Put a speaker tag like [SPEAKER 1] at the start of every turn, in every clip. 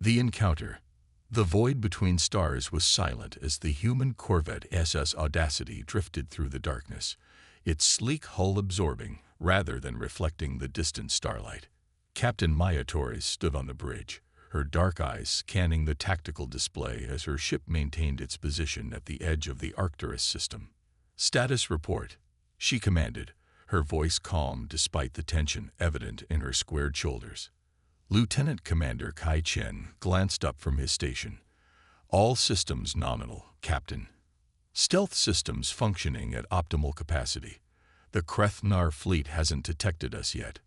[SPEAKER 1] The encounter. The void between stars was silent as the human corvette SS Audacity drifted through the darkness, its sleek hull absorbing rather than reflecting the distant starlight. Captain Maya Torres stood on the bridge, her dark eyes scanning the tactical display as her ship maintained its position at the edge of the Arcturus system. "Status report," she commanded, her voice calm despite the tension evident in her squared shoulders. Lieutenant Commander Kai Chen glanced up from his station. "All systems nominal, Captain. Stealth systems functioning at optimal capacity. The Krethnar fleet hasn't detected us yet."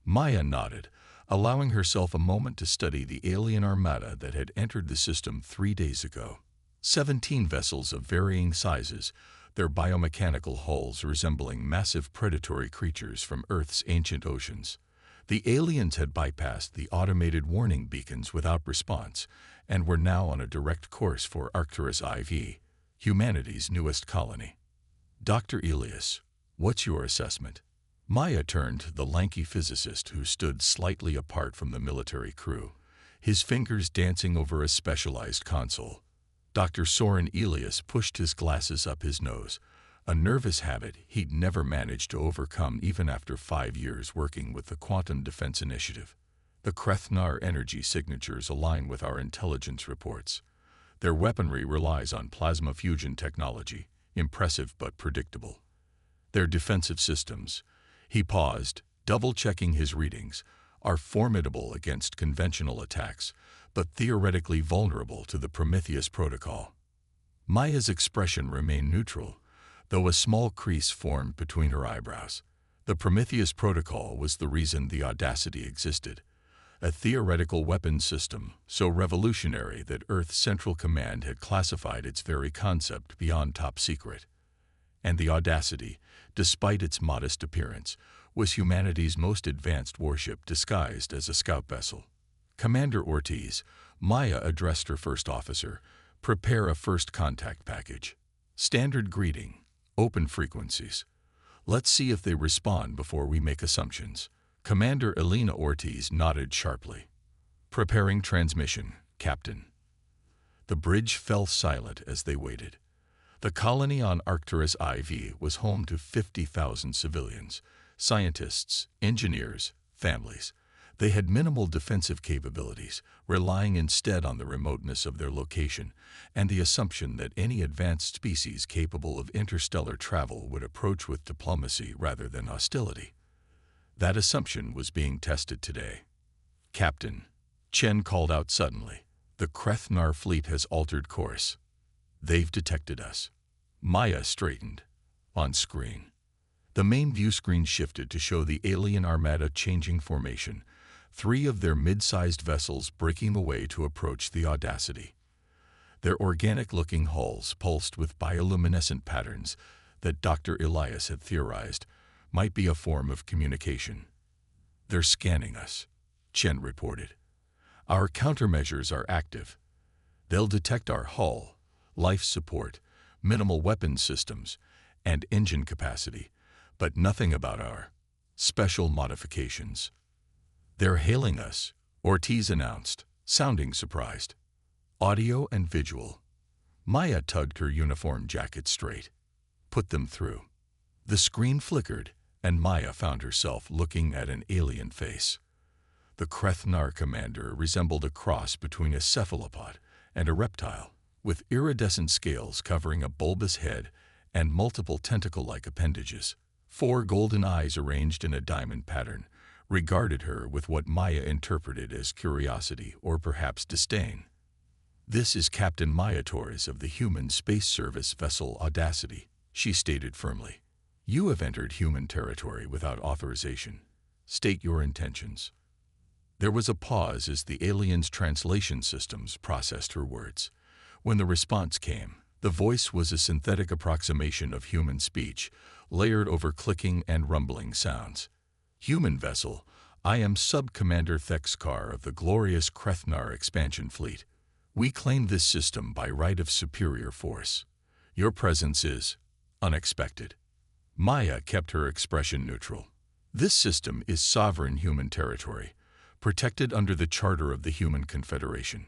[SPEAKER 1] Maya nodded, allowing herself a moment to study the alien armada that had entered the system 3 days ago. 17 vessels of varying sizes, their biomechanical hulls resembling massive predatory creatures from Earth's ancient oceans. The aliens had bypassed the automated warning beacons without response and were now on a direct course for Arcturus IV, humanity's newest colony. "Dr. Elias, what's your assessment?" Maya turned to the lanky physicist who stood slightly apart from the military crew, his fingers dancing over a specialized console. Dr. Soren Elias pushed his glasses up his nose, a nervous habit he'd never managed to overcome even after 5 years working with the Quantum Defense Initiative. "The Krethnar energy signatures align with our intelligence reports. Their weaponry relies on plasma fusion technology, impressive but predictable. Their defensive systems," he paused, double-checking his readings, "are formidable against conventional attacks, but theoretically vulnerable to the Prometheus Protocol." Maya's expression remained neutral, though a small crease formed between her eyebrows. The Prometheus Protocol was the reason the Audacity existed, a theoretical weapons system so revolutionary that Earth's Central Command had classified its very concept beyond top secret. And the Audacity, despite its modest appearance, was humanity's most advanced warship disguised as a scout vessel. "Commander Ortiz," Maya addressed her first officer, "prepare a first contact package. Standard greeting. Open frequencies. Let's see if they respond before we make assumptions." Commander Elena Ortiz nodded sharply. "Preparing transmission, Captain." The bridge fell silent as they waited. The colony on Arcturus IV was home to 50,000 civilians, scientists, engineers, families. They had minimal defensive capabilities, relying instead on the remoteness of their location and the assumption that any advanced species capable of interstellar travel would approach with diplomacy rather than hostility. That assumption was being tested today. "Captain," Chen called out suddenly, "the Krethnar fleet has altered course. They've detected us." Maya straightened. On screen. The main view screen shifted to show the alien armada changing formation, 3 of their mid-sized vessels breaking away to approach the Audacity. Their organic-looking hulls pulsed with bioluminescent patterns that Dr. Elias had theorized might be a form of communication. "They're scanning us," Chen reported. "Our countermeasures are active. They'll detect our hull, life support, minimal weapons systems, and engine capacity, but nothing about our special modifications." "They're hailing us," Ortiz announced, sounding surprised. "Audio and visual." Maya tugged her uniform jacket straight. "Put them through." The screen flickered, and Maya found herself looking at an alien face. The Krethnar commander resembled a cross between a cephalopod and a reptile, with iridescent scales covering a bulbous head and multiple tentacle-like appendages. 4 golden eyes arranged in a diamond pattern regarded her with what Maya interpreted as curiosity or perhaps disdain. "This is Captain Maya Torres of the human space service vessel Audacity," she stated firmly. "You have entered human territory without authorization. State your intentions." There was a pause as the alien's translation systems processed her words. When the response came, the voice was a synthetic approximation of human speech, layered over clicking and rumbling sounds. "Human vessel, I am Sub-Commander Thexkar of the glorious Krethnar expansion fleet. We claim this system by right of superior force. Your presence is unexpected." Maya kept her expression neutral. "This system is sovereign human territory, protected under the Charter of the Human Confederation.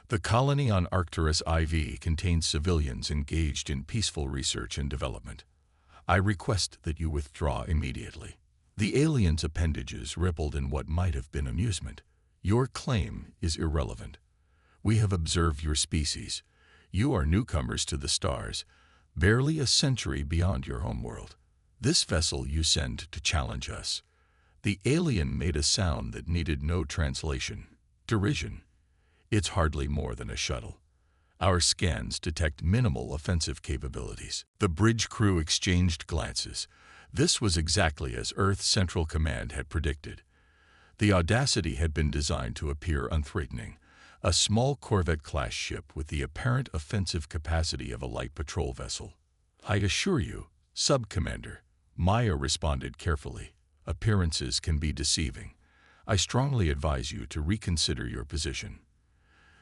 [SPEAKER 1] The colony on Arcturus IV contains civilians engaged in peaceful research and development. I request that you withdraw immediately." The alien's appendages rippled in what might have been amusement. "Your claim is irrelevant. We have observed your species. You are newcomers to the stars, barely a century beyond your homeworld. This vessel you send to challenge us." The alien made a sound that needed no translation. Derision. "It's hardly more than a shuttle. Our scans detect minimal offensive capabilities." The bridge crew exchanged glances. This was exactly as Earth Central Command had predicted. The Audacity had been designed to appear unthreatening, a small Corvette-class ship with the apparent offensive capacity of a light patrol vessel. "I assure you, Sub-Commander," Maya responded carefully, "appearances can be deceiving. I strongly advise you to reconsider your position."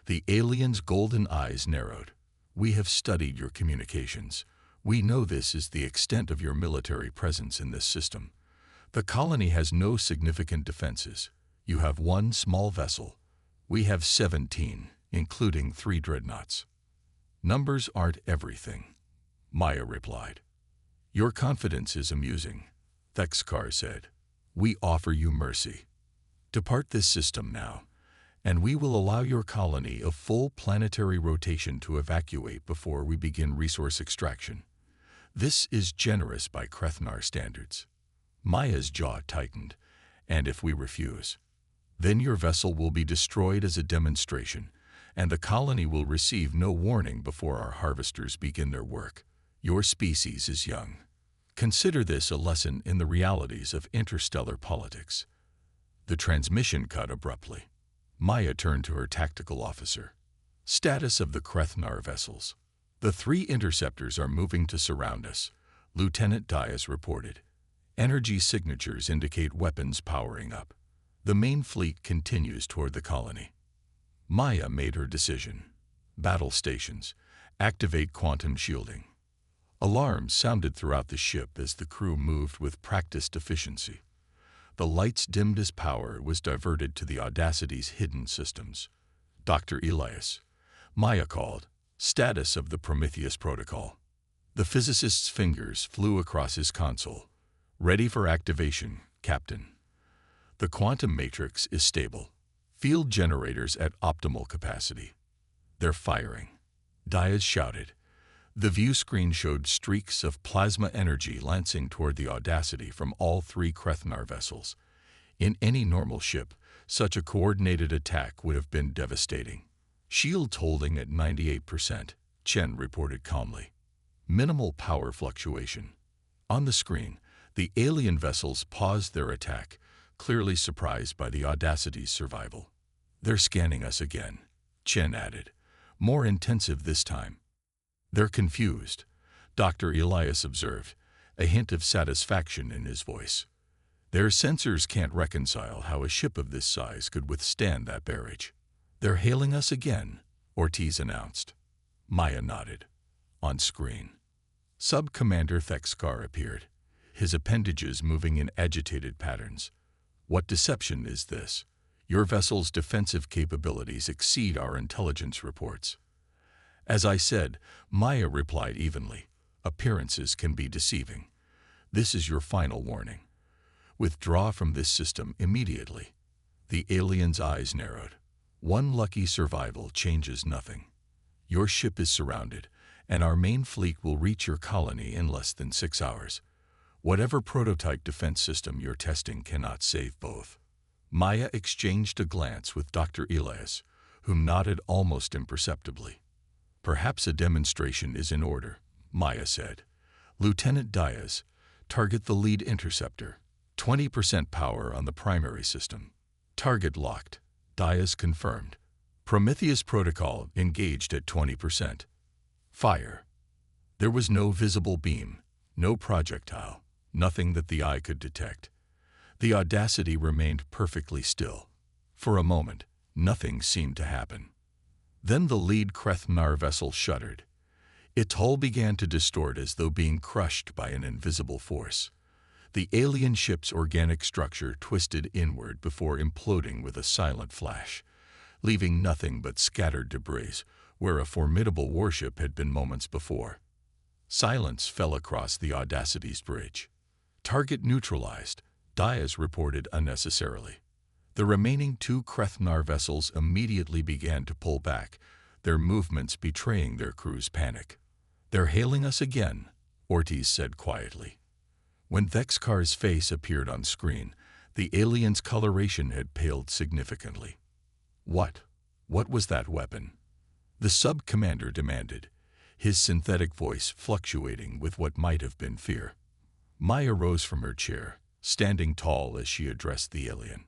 [SPEAKER 1] The alien's golden eyes narrowed. "We have studied your communications. We know this is the extent of your military presence in this system. The colony has no significant defenses. You have one small vessel. We have 17, including 3 dreadnoughts." "Numbers aren't everything," Maya replied. "Your confidence is amusing," Thexkar said. "We offer you mercy. Depart this system now, and we will allow your colony a full planetary rotation to evacuate before we begin resource extraction. This is generous by Krethnar standards." Maya's jaw tightened. "And if we refuse? Then your vessel will be destroyed as a demonstration, and the colony will receive no warning before our harvesters begin their work. Your species is young. Consider this a lesson in the realities of interstellar politics." The transmission cut abruptly. Maya turned to her tactical officer. "Status of the Krethnar vessels. The 3 interceptors are moving to surround us," Lieutenant Dias reported. "Energy signatures indicate weapons powering up. The main fleet continues toward the colony." Maya made her decision. "Battle stations. Activate quantum shielding." Alarms sounded throughout the ship as the crew moved with practiced efficiency. The lights dimmed as power was diverted to the Audacity's hidden systems. "Dr. Elias," Maya called. "Status of the Prometheus Protocol." The physicist's fingers flew across his console. "Ready for activation, Captain. The quantum matrix is stable. Field generators at optimal capacity." "They're firing," Dias shouted. The view screen showed streaks of plasma energy lancing toward the Audacity from all 3 Krethnar vessels. In any normal ship, such a coordinated attack would have been devastating. "Shields holding at 98%, Chen reported calmly. "Minimal power fluctuation." On the screen, the alien vessels paused their attack, clearly surprised by the Audacity's survival. "They're scanning us again," Chen added. "More intensive this time." "They're confused," Dr. Elias observed, a hint of satisfaction in his voice. "Their sensors can't reconcile how a ship of this size could withstand that barrage." "They're hailing us again," Ortiz announced. Maya nodded. On screen, Sub-Commander Thexkar appeared, his appendages moving in agitated patterns. "What deception is this? Your vessel's defensive capabilities exceed our intelligence reports." "As I said," Maya replied evenly, "appearances can be deceiving. This is your final warning. Withdraw from this system immediately." The alien's eyes narrowed. "One lucky survival changes nothing. Your ship is surrounded, and our main fleet will reach your colony in less than 6 hours. Whatever prototype defense system you're testing cannot save both." Maya exchanged a glance with Dr. Elias, who nodded almost imperceptibly. "Perhaps a demonstration is in order," Maya said. "Lieutenant Dias, target the lead interceptor. 20% power on the primary system." "Target locked," Dias confirmed. "Prometheus Protocol engaged at 20%. Fire." There was no visible beam, no projectile, nothing that the eye could detect. The Audacity remained perfectly still. For a moment, nothing seemed to happen. Then the lead Krethnar vessel shuddered. Its hull began to distort as though being crushed by an invisible force. The alien ship's organic structure twisted inward before imploding with a silent flash, leaving nothing but scattered debris where a formidable warship had been moments before. Silence fell across the Audacity's bridge. Target neutralized, Dias reported unnecessarily. The remaining 2 Krethnar vessels immediately began to pull back, their movements betraying their crew's panic. "They're hailing us again," Ortiz said quietly. When Thexkar's face appeared on screen, the alien's coloration had paled significantly. What was that weapon?" the sub-commander demanded, his synthetic voice fluctuating with what might have been fear. Maya rose from her chair, standing tall as she addressed the alien.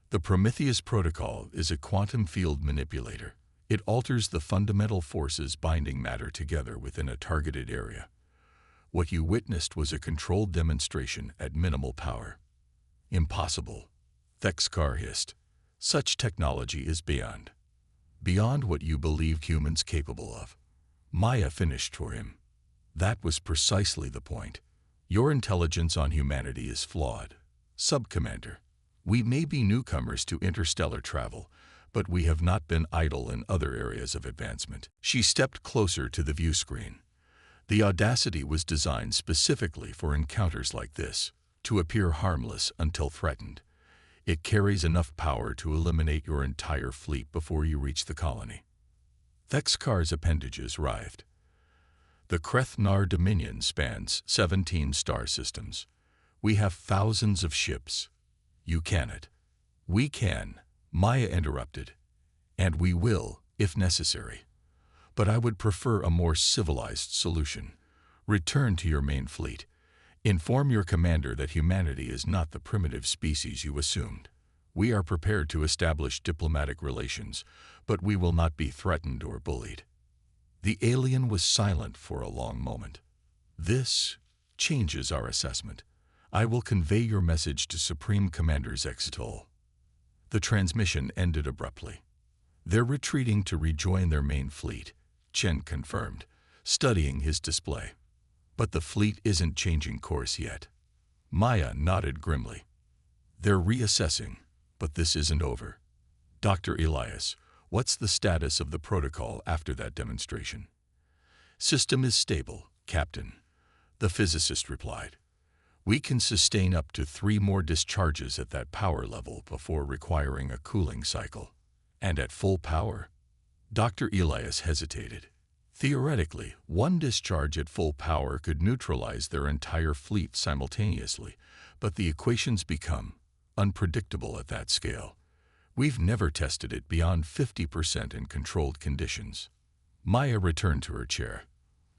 [SPEAKER 1] "The Prometheus Protocol is a quantum field manipulator. It alters the fundamental forces binding matter together within a targeted area. What you witnessed was a controlled demonstration at minimal power." "Impossible," Thexkar hissed. "Such technology is beyond what you believed humans capable of." Maya finished for him. "That was precisely the point. Your intelligence on humanity is flawed, Sub-Commander. We may be newcomers to interstellar travel, but we have not been idle in other areas of advancement." She stepped closer to the view screen. The Audacity was designed specifically for encounters like this, to appear harmless until threatened. It carries enough power to eliminate your entire fleet before you reach the colony. Thexkar's appendages writhed. "The Krethnar Dominion spans 17 star systems. We have thousands of ships. You cannot." "We can," Maya interrupted. "And we will, if necessary. But I would prefer a more civilized solution. Return to your main fleet. Inform your commander that humanity is not the primitive species you assumed. We are prepared to establish diplomatic relations, but we will not be threatened or bullied." The alien was silent for a long moment. "This changes our assessment. I will convey your message to Supreme Commander Zextol." The transmission ended abruptly. "They're retreating to rejoin their main fleet," Chen confirmed, studying his display. "But the fleet isn't changing course yet." Maya nodded grimly. "They're reassessing, but this isn't over. Dr. Elias, what's the status of the protocol after that demonstration?" "System is stable, Captain," the physicist replied. "We can sustain up to 3 more discharges at that power level before requiring a cooling cycle." "And at full power?" Dr. Elias hesitated. "Theoretically, 1 discharge at full power could neutralize their entire fleet simultaneously, but the equations become unpredictable at that scale. We've never tested it beyond 50% in controlled conditions." Maya returned to her chair.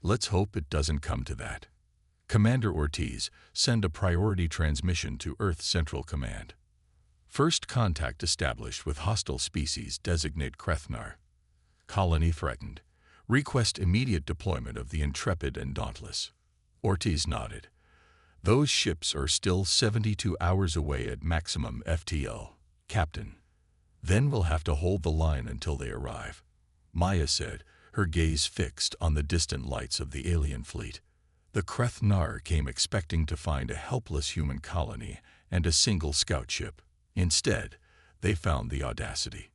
[SPEAKER 1] "Let's hope it doesn't come to that. Commander Ortiz, send a priority transmission to Earth Central Command. First contact established with hostile species designate Krethnar. Colony threatened. Request immediate deployment of the Intrepid and Dauntless." Ortiz nodded. "Those ships are still 72 hours away at maximum FTL, Captain. Then we'll have to hold the line until they arrive," Maya said, her gaze fixed on the distant lights of the alien fleet. The Krethnar came expecting to find a helpless human colony and a single scout ship. Instead, they found the Audacity.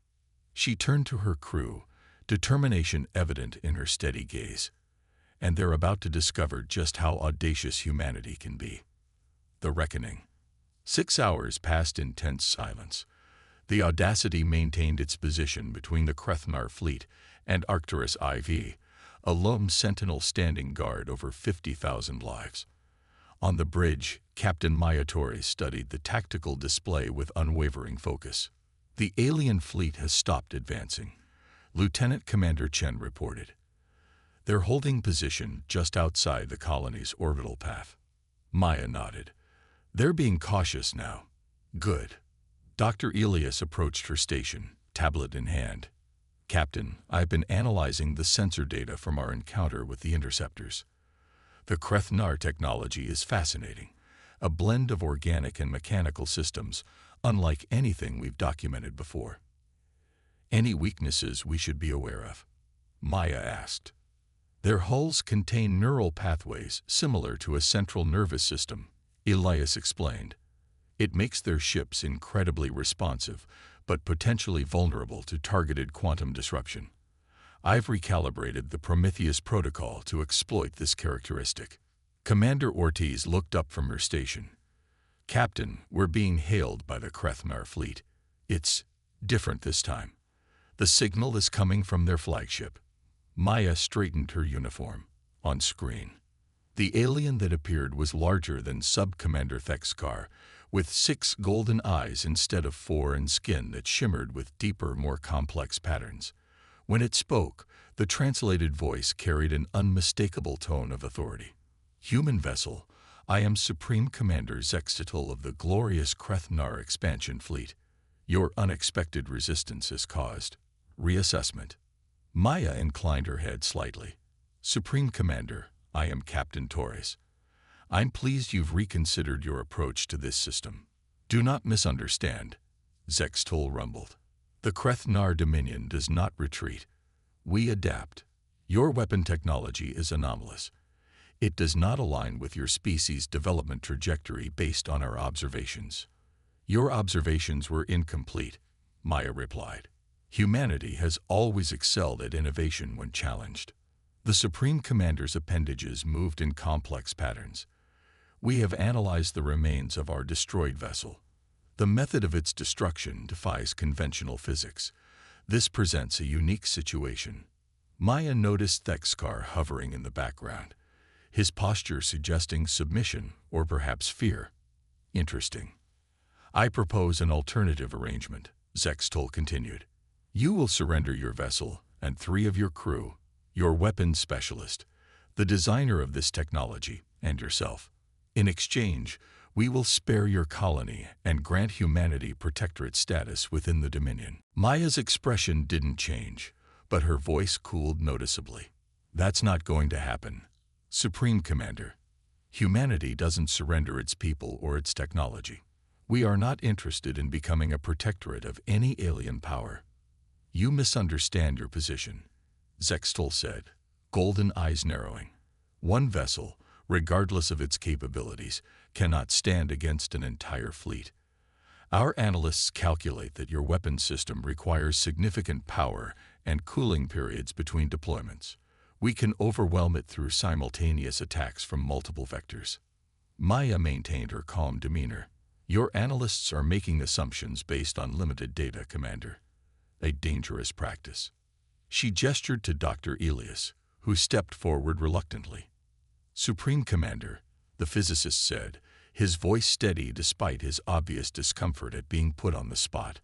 [SPEAKER 1] She turned to her crew, determination evident in her steady gaze. "And they're about to discover just how audacious humanity can be." The reckoning. 6 hours passed in tense silence. The Audacity maintained its position between the Krethnar fleet and Arcturus IV, a lone sentinel standing guard over 50,000 lives. On the bridge, Captain Mayatori studied the tactical display with unwavering focus. "The alien fleet has stopped advancing," Lieutenant Commander Chen reported. "They're holding position just outside the colony's orbital path." Maya nodded. "They're being cautious now." "Good." Dr. Elias approached her station, tablet in hand. "Captain, I've been analyzing the sensor data from our encounter with the interceptors. The Krethnar technology is fascinating, a blend of organic and mechanical systems, unlike anything we've documented before." "Any weaknesses we should be aware of?" Maya asked. "Their hulls contain neural pathways similar to a central nervous system," Elias explained. It makes their ships incredibly responsive, but potentially vulnerable to targeted quantum disruption. I've recalibrated the Prometheus protocol to exploit this characteristic. Commander Ortiz looked up from her station. Captain, we're being hailed by the Krethnar fleet. It's different this time. The signal is coming from their flagship. Maya straightened her uniform. On screen, the alien that appeared was larger than Sub-Commander Thexkar, with 6 golden eyes instead of 4 and skin that shimmered with deeper, more complex patterns. When it spoke, the translated voice carried an unmistakable tone of authority. Human vessel, I am Supreme Commander Zextitl of the glorious Krethnar expansion fleet. Your unexpected resistance has caused reassessment. Maya inclined her head slightly. Supreme Commander, I am Captain Torres. I'm pleased you've reconsidered your approach to this system. Do not misunderstand, Zextol rumbled. The Krethnar Dominion does not retreat. We adapt. Your weapon technology is anomalous. It does not align with your species' development trajectory based on our observations. Your observations were incomplete, Maya replied. Humanity has always excelled at innovation when challenged. The Supreme Commander's appendages moved in complex patterns. We have analyzed the remains of our destroyed vessel. The method of its destruction defies conventional physics. This presents a unique situation. Maya noticed Thexkar hovering in the background, his posture suggesting submission or perhaps fear. Interesting. I propose an alternative arrangement, Zextol continued. You will surrender your vessel and 3 of your crew, your weapons specialist, the designer of this technology, and yourself. In exchange, we will spare your colony and grant humanity protectorate status within the Dominion. Maya's expression didn't change, but her voice cooled noticeably. That's not going to happen. Supreme Commander, humanity doesn't surrender its people or its technology. We are not interested in becoming a protectorate of any alien power. You misunderstand your position, Zextol said, golden eyes narrowing. One vessel, regardless of its capabilities, cannot stand against an entire fleet. Our analysts calculate that your weapon system requires significant power and cooling periods between deployments. We can overwhelm it through simultaneous attacks from multiple vectors. Maya maintained her calm demeanor. Your analysts are making assumptions based on limited data, Commander. A dangerous practice. She gestured to Dr. Elias, who stepped forward reluctantly. Supreme Commander, the physicist said, his voice steady despite his obvious discomfort at being put on the spot.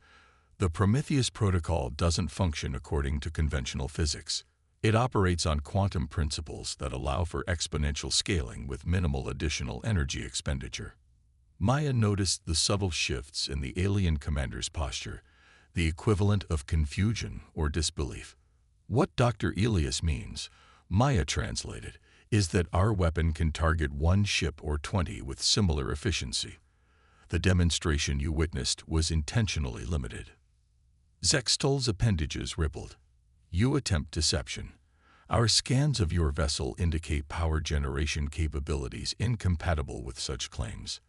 [SPEAKER 1] The Prometheus protocol doesn't function according to conventional physics. It operates on quantum principles that allow for exponential scaling with minimal additional energy expenditure. Maya noticed the subtle shifts in the alien commander's posture, the equivalent of confusion or disbelief. What Dr. Elias means, Maya translated, is that our weapon can target 1 ship or 20 with similar efficiency. The demonstration you witnessed was intentionally limited. Zextol's appendages rippled. You attempt deception. Our scans of your vessel indicate power generation capabilities incompatible with such claims.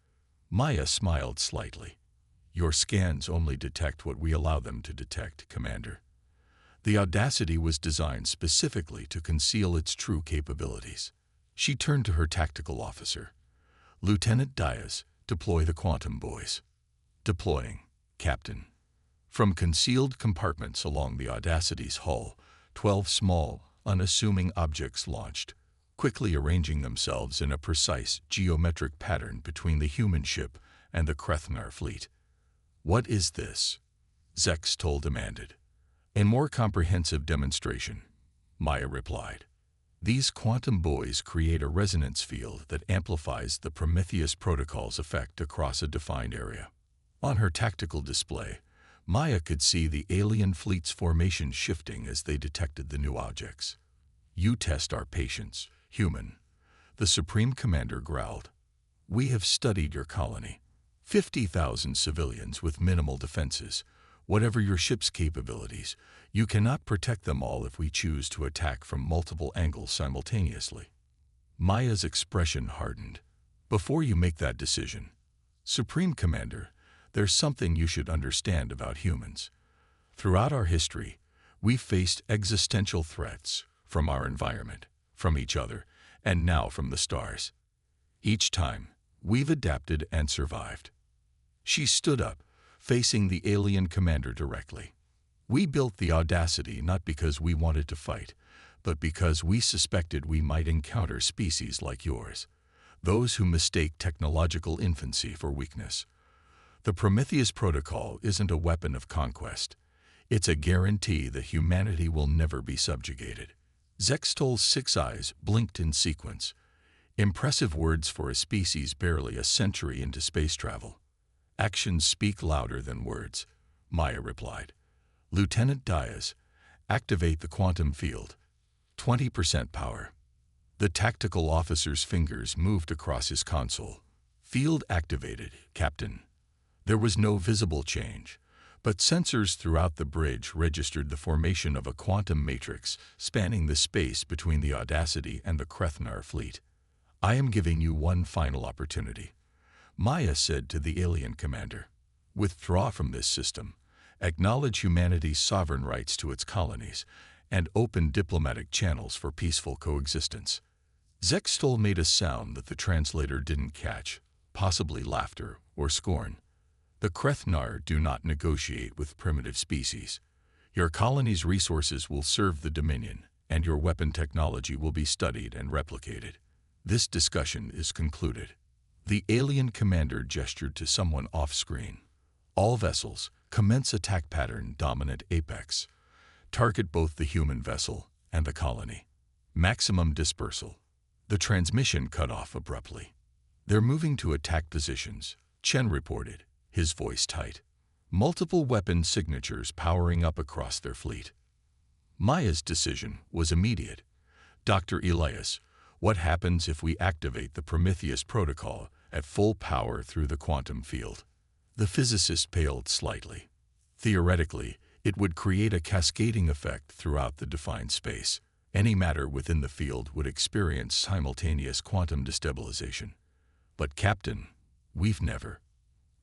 [SPEAKER 1] Maya smiled slightly. Your scans only detect what we allow them to detect, Commander. The Audacity was designed specifically to conceal its true capabilities. She turned to her tactical officer. Lieutenant Diaz, deploy the quantum buoys. Deploying, Captain. From concealed compartments along the Audacity's hull, 12 small, unassuming objects launched, quickly arranging themselves in a precise geometric pattern between the human ship and the Krethnar fleet. What is this? Zextol demanded. A more comprehensive demonstration, Maya replied. These quantum buoys create a resonance field that amplifies the Prometheus protocol's effect across a defined area. On her tactical display, Maya could see the alien fleet's formation shifting as they detected the new objects. You test our patience, human, the Supreme Commander growled. We have studied your colony. 50,000 civilians with minimal defenses. Whatever your ship's capabilities, you cannot protect them all if we choose to attack from multiple angles simultaneously. Maya's expression hardened. Before you make that decision, Supreme Commander, there's something you should understand about humans. Throughout our history, we've faced existential threats from our environment, from each other, and now from the stars. Each time, we've adapted and survived. She stood up, facing the alien commander directly. We built the audacity not because we wanted to fight, but because we suspected we might encounter species like yours, those who mistake technological infancy for weakness. The Prometheus Protocol isn't a weapon of conquest. It's a guarantee that humanity will never be subjugated. Zextol's 6 eyes blinked in sequence. Impressive words for a species barely a century into space travel. Actions speak louder than words, Maya replied. Lieutenant Diaz, activate the quantum field. 20% power. The tactical officer's fingers moved across his console. Field activated, Captain. There was no visible change, but sensors throughout the bridge registered the formation of a quantum matrix spanning the space between the Audacity and the Krethnar fleet. I am giving you one final opportunity, Maya said to the alien commander. Withdraw from this system, acknowledge humanity's sovereign rights to its colonies, and open diplomatic channels for peaceful coexistence. Zextol made a sound that the translator didn't catch, possibly laughter or scorn. The Krethnar do not negotiate with primitive species. Your colony's resources will serve the Dominion, and your weapon technology will be studied and replicated. This discussion is concluded. The alien commander gestured to someone off-screen. All vessels, commence attack pattern dominant apex. Target both the human vessel and the colony. Maximum dispersal. The transmission cut off abruptly. They're moving to attack positions, Chen reported, his voice tight. Multiple weapon signatures powering up across their fleet. Maya's decision was immediate. Dr. Elias, what happens if we activate the Prometheus Protocol at full power through the quantum field? The physicist paled slightly. Theoretically, it would create a cascading effect throughout the defined space. Any matter within the field would experience simultaneous quantum destabilization. But Captain, we've never.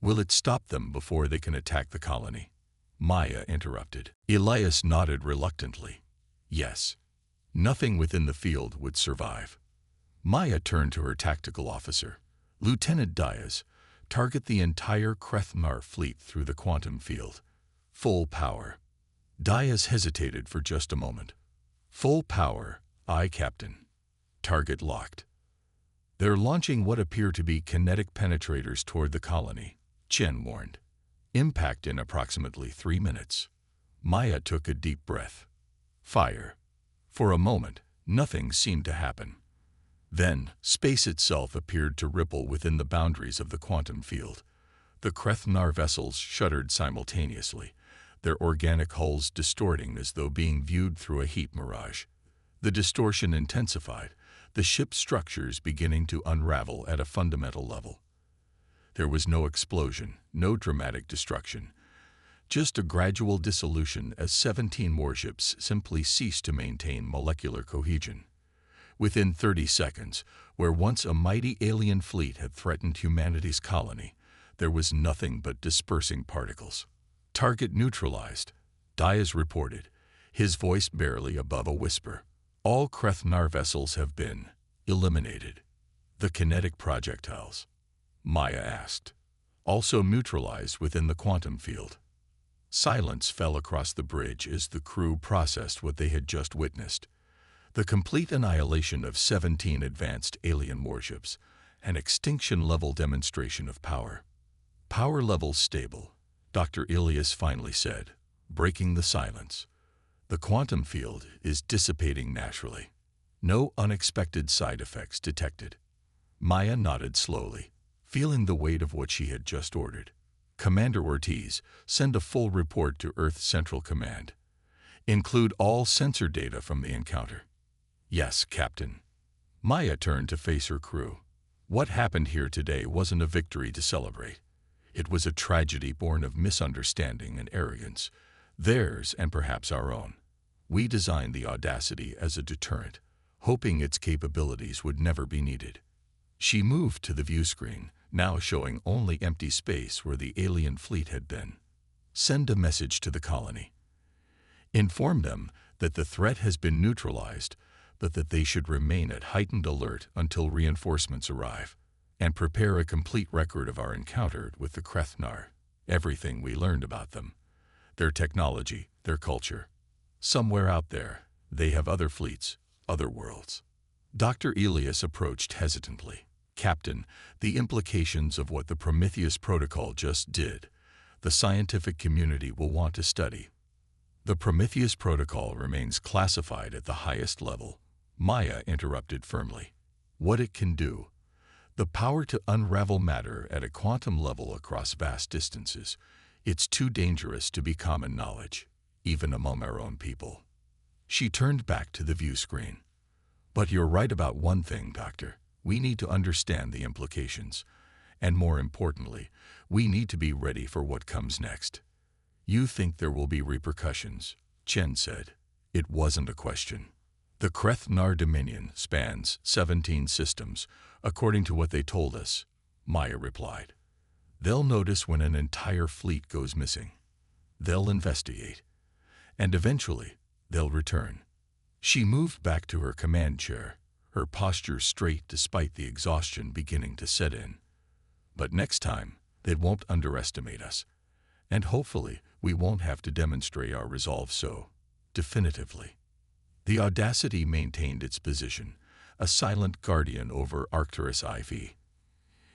[SPEAKER 1] Will it stop them before they can attack the colony? Maya interrupted. Elias nodded reluctantly. Yes. Nothing within the field would survive. Maya turned to her tactical officer. Lieutenant Diaz, target the entire Krethnar fleet through the quantum field. Full power. Diaz hesitated for just a moment. Full power, aye, Captain. Target locked. They're launching what appear to be kinetic penetrators toward the colony, Chen warned. Impact in approximately 3 minutes. Maya took a deep breath. Fire. For a moment, nothing seemed to happen. Then, space itself appeared to ripple within the boundaries of the quantum field. The Krethnar vessels shuddered simultaneously, their organic hulls distorting as though being viewed through a heat mirage. The distortion intensified, the ship's structures beginning to unravel at a fundamental level. There was no explosion, no dramatic destruction, just a gradual dissolution as 17 warships simply ceased to maintain molecular cohesion. Within 30 seconds, where once a mighty alien fleet had threatened humanity's colony, there was nothing but dispersing particles. Target neutralized, Diaz reported, his voice barely above a whisper. All Krethnar vessels have been eliminated. The kinetic projectiles, Maya asked, also neutralized within the quantum field. Silence fell across the bridge as the crew processed what they had just witnessed. The complete annihilation of 17 advanced alien warships, an extinction-level demonstration of power. Power levels stable, Dr. Elias finally said, breaking the silence. The quantum field is dissipating naturally. No unexpected side effects detected. Maya nodded slowly, feeling the weight of what she had just ordered. Commander Ortiz, send a full report to Earth Central Command. Include all sensor data from the encounter. Yes, Captain. Maya turned to face her crew. What happened here today wasn't a victory to celebrate. It was a tragedy born of misunderstanding and arrogance, theirs and perhaps our own. We designed the Audacity as a deterrent, hoping its capabilities would never be needed. She moved to the view screen, now showing only empty space where the alien fleet had been. Send a message to the colony. Inform them that the threat has been neutralized, but that they should remain at heightened alert until reinforcements arrive, and prepare a complete record of our encounter with the Krethnar, everything we learned about them, their technology, their culture. Somewhere out there, they have other fleets, other worlds. Dr. Elias approached hesitantly. Captain, the implications of what the Prometheus Protocol just did, the scientific community will want to study. The Prometheus Protocol remains classified at the highest level, Maya interrupted firmly. What it can do, the power to unravel matter at a quantum level across vast distances, it's too dangerous to be common knowledge, even among our own people. She turned back to the view screen. But you're right about one thing, Doctor. We need to understand the implications. And more importantly, we need to be ready for what comes next. You think there will be repercussions, Chen said. It wasn't a question. The Krethnar Dominion spans 17 systems, according to what they told us, Maya replied. They'll notice when an entire fleet goes missing. They'll investigate. And eventually, they'll return. She moved back to her command chair, her posture straight despite the exhaustion beginning to set in. But next time, they won't underestimate us. And hopefully, we won't have to demonstrate our resolve so definitively. The Audacity maintained its position, a silent guardian over Arcturus IV.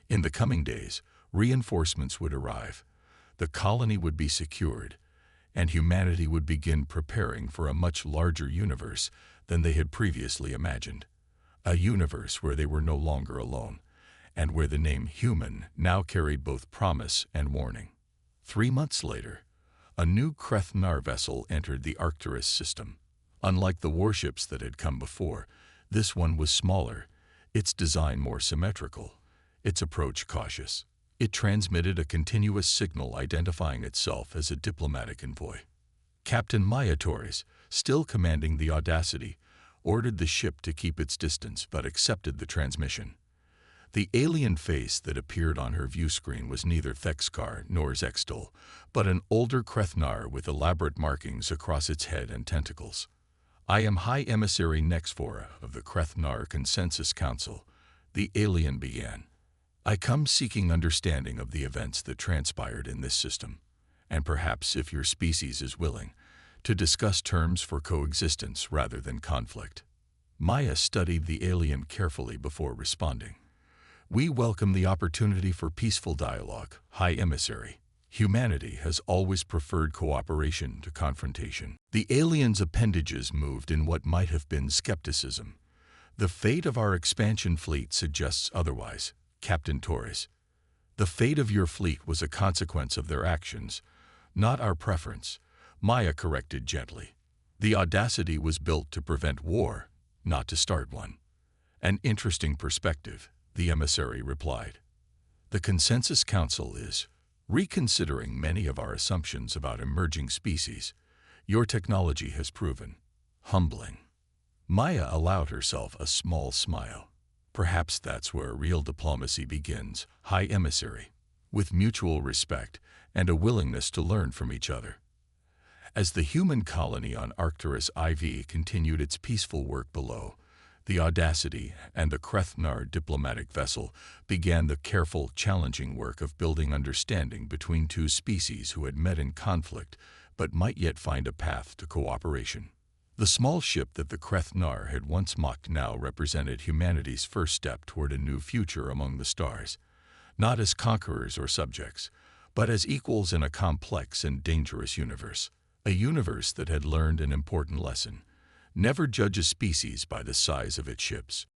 [SPEAKER 1] In the coming days, reinforcements would arrive, the colony would be secured, and humanity would begin preparing for a much larger universe than they had previously imagined. A universe where they were no longer alone, and where the name human now carried both promise and warning. 3 months later, a new Krethnar vessel entered the Arcturus system. Unlike the warships that had come before, this one was smaller, its design more symmetrical, its approach cautious. It transmitted a continuous signal identifying itself as a diplomatic envoy. Captain Maya Torres, still commanding the Audacity, ordered the ship to keep its distance but accepted the transmission. The alien face that appeared on her view screen was neither Thexkar nor Zextal, but an older Krethnar with elaborate markings across its head and tentacles. I am High Emissary Nexphora of the Krethnar Consensus Council, the alien began. I come seeking understanding of the events that transpired in this system, and perhaps, if your species is willing, to discuss terms for coexistence rather than conflict. Maya studied the alien carefully before responding. We welcome the opportunity for peaceful dialogue, High Emissary. Humanity has always preferred cooperation to confrontation. The alien's appendages moved in what might have been skepticism. The fate of our expansion fleet suggests otherwise, Captain Torres. The fate of your fleet was a consequence of their actions, not our preference, Maya corrected gently. The Audacity was built to prevent war, not to start one. An interesting perspective, the emissary replied. The Consensus Council is reconsidering many of our assumptions about emerging species. Your technology has proven humbling. Maya allowed herself a small smile. Perhaps that's where real diplomacy begins, High Emissary, with mutual respect and a willingness to learn from each other. As the human colony on Arcturus IV continued its peaceful work below, the Audacity and the Krethnar diplomatic vessel began the careful, challenging work of building understanding between two species who had met in conflict but might yet find a path to cooperation. The small ship that the Krethnar had once mocked now represented humanity's first step toward a new future among the stars, not as conquerors or subjects, but as equals in a complex and dangerous universe, a universe that had learned an important lesson. Never judge a species by the size of its ships.